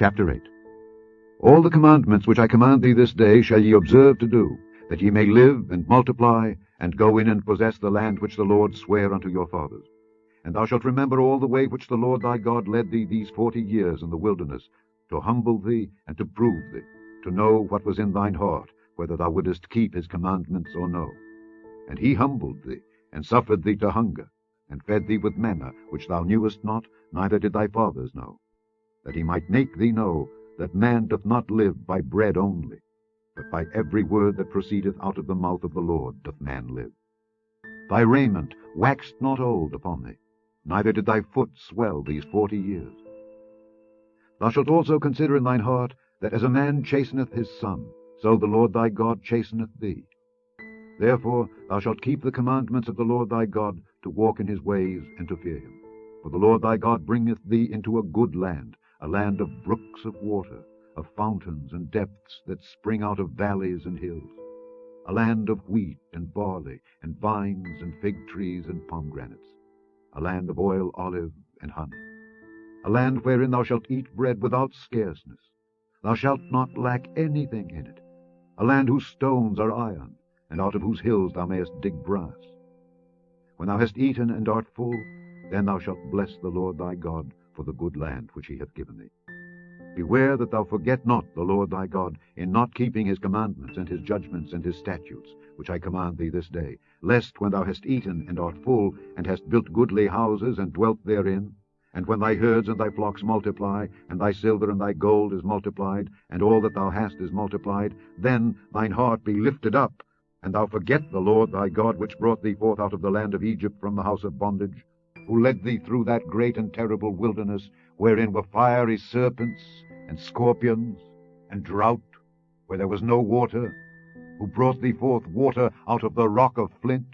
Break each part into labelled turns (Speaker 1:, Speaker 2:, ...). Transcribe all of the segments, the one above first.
Speaker 1: Chapter 8. All the commandments which I command thee this day shall ye observe to do, that ye may live and multiply, and go in and possess the land which the Lord sware unto your fathers. And thou shalt remember all the way which the Lord thy God led thee these 40 years in the wilderness, to humble thee and to prove thee, to know what was in thine heart, whether thou wouldest keep his commandments or no. And he humbled thee, and suffered thee to hunger, and fed thee with manna, which thou knewest not, neither did thy fathers know, that he might make thee know that man doth not live by bread only, but by every word that proceedeth out of the mouth of the Lord doth man live. Thy raiment waxed not old upon thee, neither did thy foot swell these 40 years. Thou shalt also consider in thine heart, that as a man chasteneth his son, so the Lord thy God chasteneth thee. Therefore thou shalt keep the commandments of the Lord thy God, to walk in his ways, and to fear him. For the Lord thy God bringeth thee into a good land, a land of brooks of water, of fountains and depths that spring out of valleys and hills, a land of wheat and barley, and vines and fig trees and pomegranates, a land of oil, olive, and honey, a land wherein thou shalt eat bread without scarceness. Thou shalt not lack anything in it, a land whose stones are iron, and out of whose hills thou mayest dig brass. When thou hast eaten and art full, then thou shalt bless the Lord thy God for the good land which he hath given thee. Beware that thou forget not the Lord thy God, in not keeping his commandments and his judgments and his statutes, which I command thee this day, lest when thou hast eaten and art full, and hast built goodly houses and dwelt therein, and when thy herds and thy flocks multiply, and thy silver and thy gold is multiplied, and all that thou hast is multiplied, then thine heart be lifted up, and thou forget the Lord thy God, which brought thee forth out of the land of Egypt from the house of bondage, who led thee through that great and terrible wilderness, wherein were fiery serpents, and scorpions, and drought, where there was no water, who brought thee forth water out of the rock of flint,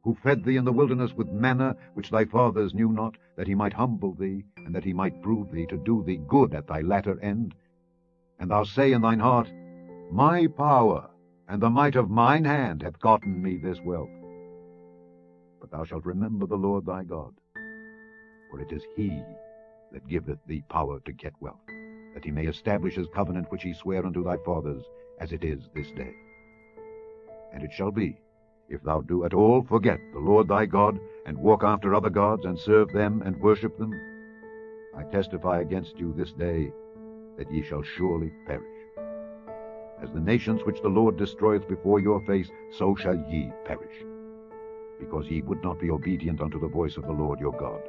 Speaker 1: who fed thee in the wilderness with manna, which thy fathers knew not, that he might humble thee, and that he might prove thee, to do thee good at thy latter end. And thou say in thine heart, My power and the might of mine hand hath gotten me this wealth. But thou shalt remember the Lord thy God, for it is he that giveth thee power to get wealth, that he may establish his covenant which he sware unto thy fathers, as it is this day. And it shall be, if thou do at all forget the Lord thy God, and walk after other gods, and serve them, and worship them, I testify against you this day, that ye shall surely perish. As the nations which the Lord destroyeth before your face, so shall ye perish, because ye would not be obedient unto the voice of the Lord your God.